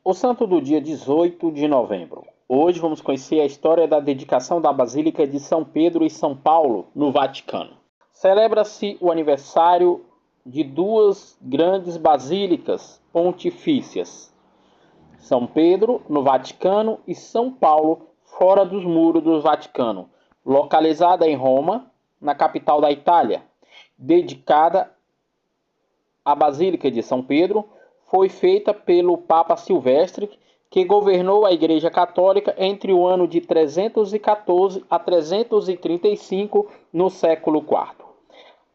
O santo do dia 18 de novembro. Hoje vamos conhecer a história da dedicação da Basílica de São Pedro e São Paulo, no Vaticano. Celebra-se o aniversário de duas grandes basílicas pontifícias: São Pedro, no Vaticano, e São Paulo, fora dos muros do Vaticano, localizada em Roma, na capital da Itália. Dedicada à Basílica de São Pedro, foi feita pelo Papa Silvestre, que governou a Igreja Católica entre o ano de 314 a 335, no século IV.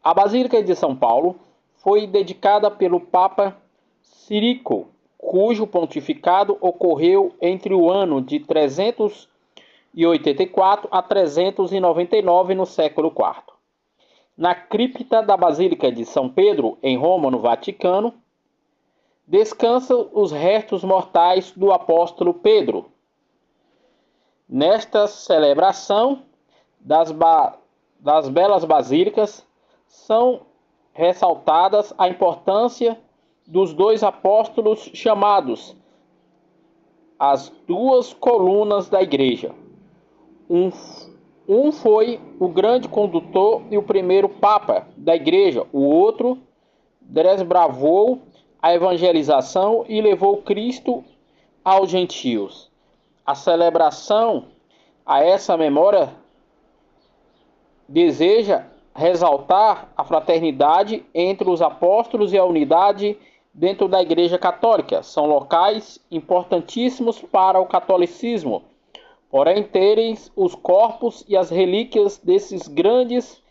A Basílica de São Paulo foi dedicada pelo Papa Círico, cujo pontificado ocorreu entre o ano de 384 a 399, no século IV. Na cripta da Basílica de São Pedro, em Roma, no Vaticano, descansam os restos mortais do apóstolo Pedro. Nesta celebração das belas basílicas, são ressaltadas a importância dos dois apóstolos chamados as duas colunas da igreja. Um foi o grande condutor e o primeiro papa da igreja. O outro desbravou a evangelização e levou Cristo aos gentios. A celebração a essa memória deseja ressaltar a fraternidade entre os apóstolos e a unidade dentro da Igreja Católica. São locais importantíssimos para o catolicismo, porém terem os corpos e as relíquias desses grandes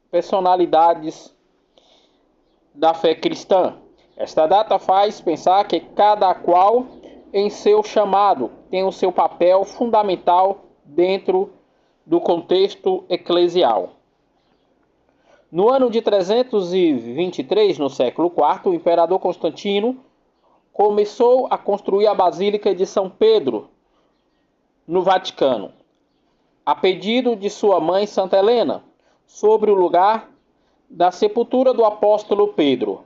personalidades da fé cristã. Esta data faz pensar que cada qual em seu chamado tem o seu papel fundamental dentro do contexto eclesial. No ano de 323, no século IV, o imperador Constantino começou a construir a Basílica de São Pedro, no Vaticano, a pedido de sua mãe Santa Helena, sobre o lugar da sepultura do apóstolo Pedro.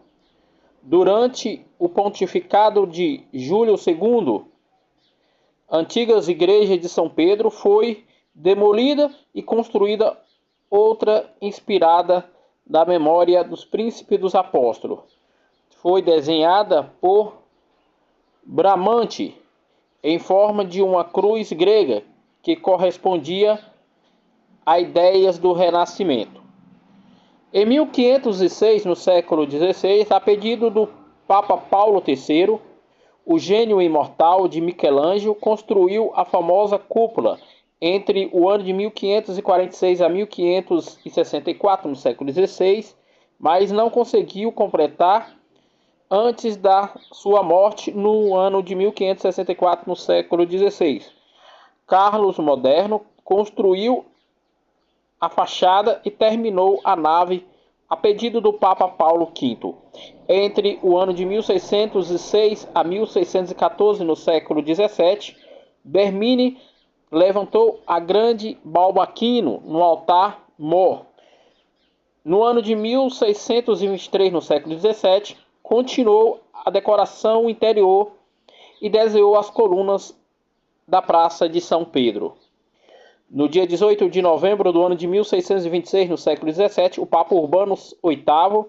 Durante o pontificado de Júlio II, antigas igrejas de São Pedro foi demolida e construída outra inspirada na memória dos príncipes dos apóstolos. Foi desenhada por Bramante em forma de uma cruz grega que correspondia a ideias do Renascimento. Em 1506, no século XVI, a pedido do Papa Paulo III, o gênio imortal de Michelangelo construiu a famosa cúpula entre o ano de 1546 a 1564, no século XVI, mas não conseguiu completar antes da sua morte no ano de 1564, no século XVI. Carlos Moderno construiu a fachada e terminou a nave a pedido do Papa Paulo V. Entre o ano de 1606 a 1614, no século XVII, Bernini levantou a grande baldaquino no altar mor. No ano de 1623, no século XVII, continuou a decoração interior e desenhou as colunas da Praça de São Pedro. No dia 18 de novembro do ano de 1626, no século XVII, o Papa Urbano VIII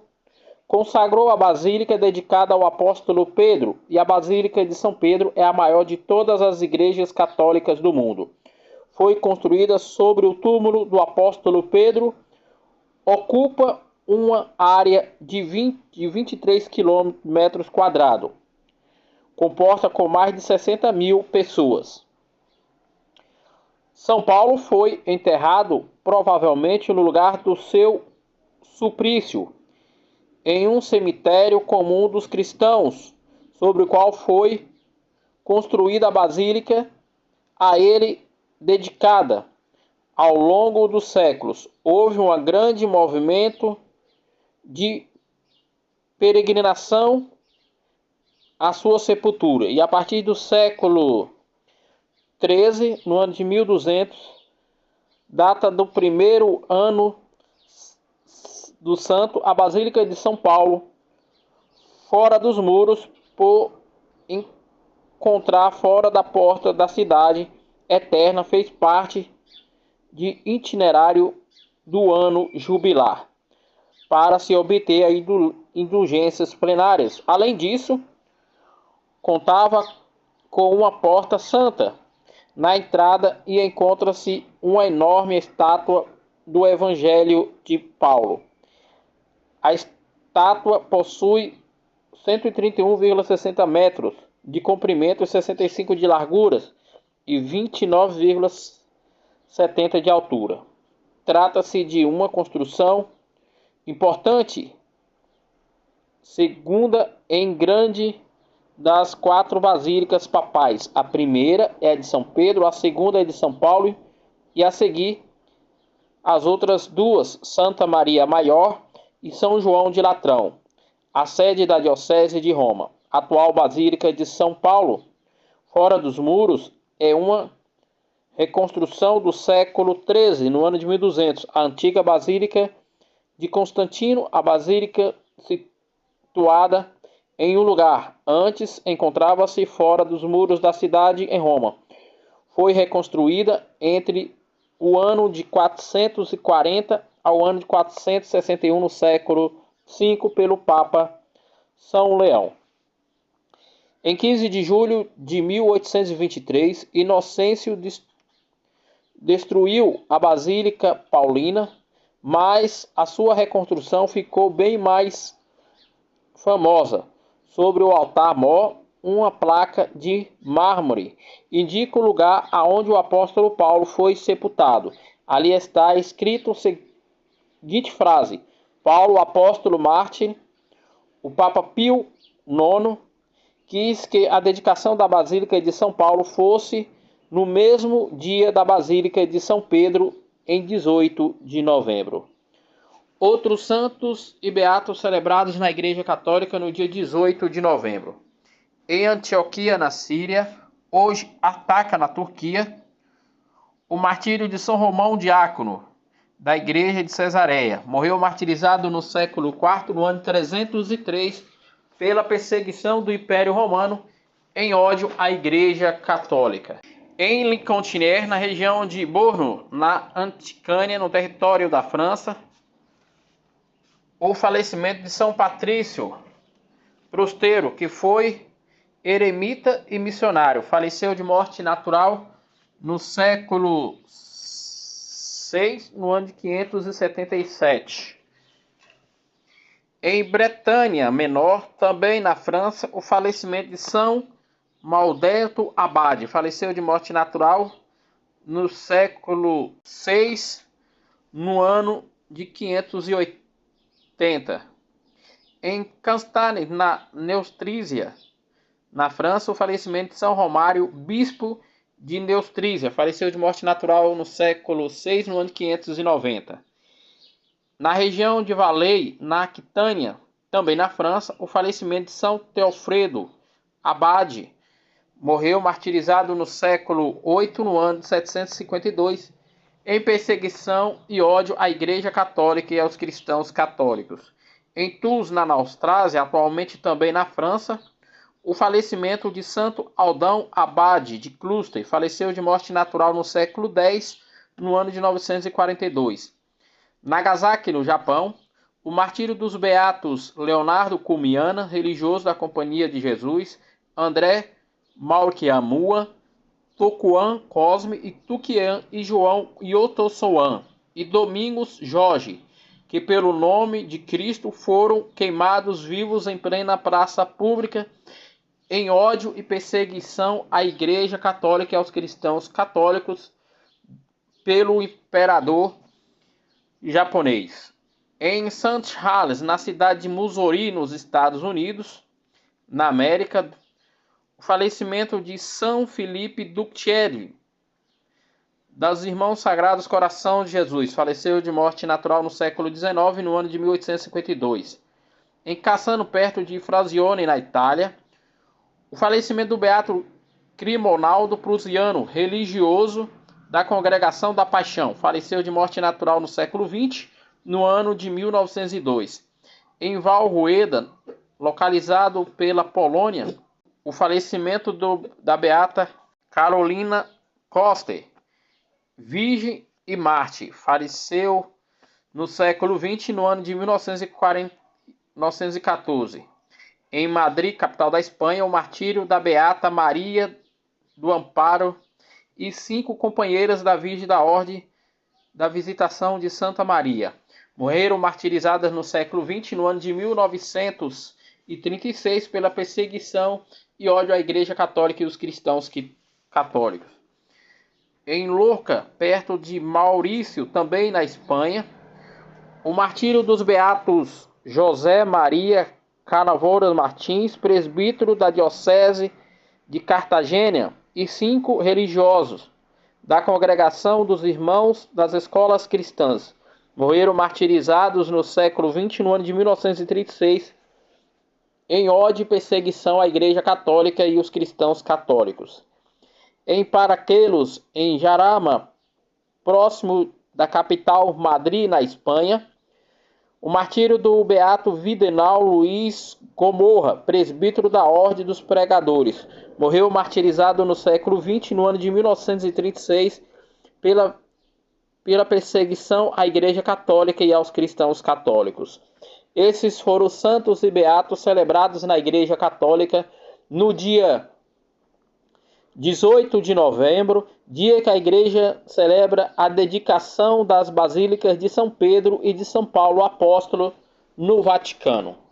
consagrou a basílica dedicada ao apóstolo Pedro, e a Basílica de São Pedro é a maior de todas as igrejas católicas do mundo. Foi construída sobre o túmulo do apóstolo Pedro, ocupa uma área de 23 km², comporta com mais de 60 mil pessoas. São Paulo foi enterrado, provavelmente no lugar do seu suplício, em um cemitério comum dos cristãos, sobre o qual foi construída a basílica a ele dedicada. Ao longo dos séculos, houve um grande movimento de peregrinação à sua sepultura, e a partir do século 13, no ano de 1200, data do primeiro ano do santo, a Basílica de São Paulo, fora dos muros, por encontrar fora da porta da cidade eterna fez parte de itinerário do ano jubilar, para se obter indulgências plenárias. Além disso, contava com uma porta santa na entrada e encontra-se uma enorme estátua do Evangelho de Paulo. A estátua possui 131,60 metros de comprimento e 65 de largura e 29,70 de altura. Trata-se de uma construção importante, segunda em grande das 4 basílicas papais. A primeira é a de São Pedro, a segunda é a de São Paulo e a seguir as outras duas, Santa Maria Maior e São João de Latrão, a sede da Diocese de Roma. A atual Basílica de São Paulo, fora dos muros, é uma reconstrução do século XIII, no ano de 1200. A antiga Basílica de Constantino, a basílica situada em um lugar, antes encontrava-se fora dos muros da cidade em Roma. Foi reconstruída entre o ano de 440 ao ano de 461 no século V pelo Papa São Leão. Em 15 de julho de 1823, Inocêncio destruiu a Basílica Paulina, mas a sua reconstrução ficou bem mais famosa. Sobre o altar-mor, uma placa de mármore indica o lugar aonde o apóstolo Paulo foi sepultado. Ali está escrito a seguinte frase: Paulo, apóstolo mártir. O Papa Pio IX quis que a dedicação da Basílica de São Paulo fosse no mesmo dia da Basílica de São Pedro, em 18 de novembro. Outros santos e beatos celebrados na Igreja Católica no dia 18 de novembro. Em Antioquia, na Síria, hoje ataca na Turquia, o martírio de São Romão Diácono, da Igreja de Cesareia. Morreu martirizado no século IV, no ano 303, pela perseguição do Império Romano em ódio à Igreja Católica. Em Lincontier, na região de Borno, na Anticânia, no território da França, o falecimento de São Patrício Prosteiro, que foi eremita e missionário. Faleceu de morte natural no século VI, no ano de 577. Em Bretanha Menor, também na França, o falecimento de São Maudeto Abade. Faleceu de morte natural no século VI, no ano de 580. Em Castane, na Neustrísia, na França, o falecimento de São Romário, bispo de Neustrísia. Faleceu de morte natural no século VI, no ano de 590. Na região de Valais, na Aquitânia, também na França, o falecimento de São Teofredo Abade. Morreu martirizado no século VIII, no ano de 752, em perseguição e ódio à Igreja Católica e aos cristãos católicos. Em Tours, na Austrásia, atualmente também na França, o falecimento de Santo Aldão Abade de Cluster. Faleceu de morte natural no século X, no ano de 942. Nagasaki, no Japão, o martírio dos beatos Leonardo Kumiana, religioso da Companhia de Jesus, André Malkiamua, Tokuan Cosme e Tukian e João Yotossoan e Domingos Jorge, que pelo nome de Cristo foram queimados vivos em plena praça pública em ódio e perseguição à Igreja Católica e aos cristãos católicos pelo imperador japonês. Em St. Charles, na cidade de Missouri, nos Estados Unidos, na América, o falecimento de São Felipe Ductieri, dos Irmãos Sagrados Coração de Jesus. Faleceu de morte natural no século XIX, no ano de 1852. Em Cassano, perto de Frasione, na Itália, o falecimento do beato Crimonaldo Prusiano, religioso da Congregação da Paixão. Faleceu de morte natural no século XX, no ano de 1902. Em Valrueda, localizado pela Polônia, o falecimento da beata Carolina Coster, virgem e mártir. Faleceu no século XX, no ano de 1914. Em Madrid, capital da Espanha, o martírio da beata Maria do Amparo e 5 companheiras da Virgem da Ordem da Visitação de Santa Maria. Morreram martirizadas no século XX, no ano de 1936, pela perseguição e ódio à Igreja Católica e os cristãos católicos. Em Lorca, perto de Maurício, também na Espanha, o martírio dos beatos José Maria Canavouras Martins, presbítero da Diocese de Cartagena, e 5 religiosos da Congregação dos Irmãos das Escolas Cristãs. Morreram martirizados no século XX, no ano de 1936, em ódio e perseguição à Igreja Católica e os cristãos católicos. Em Paraquelos, em Jarama, próximo da capital Madrid, na Espanha, o martírio do beato Videnal Luiz Gomorra, presbítero da Ordem dos Pregadores. Morreu martirizado no século XX, no ano de 1936, pela perseguição à Igreja Católica e aos cristãos católicos. Esses foram os santos e beatos celebrados na Igreja Católica no dia 18 de novembro, dia que a Igreja celebra a dedicação das Basílicas de São Pedro e de São Paulo Apóstolo no Vaticano.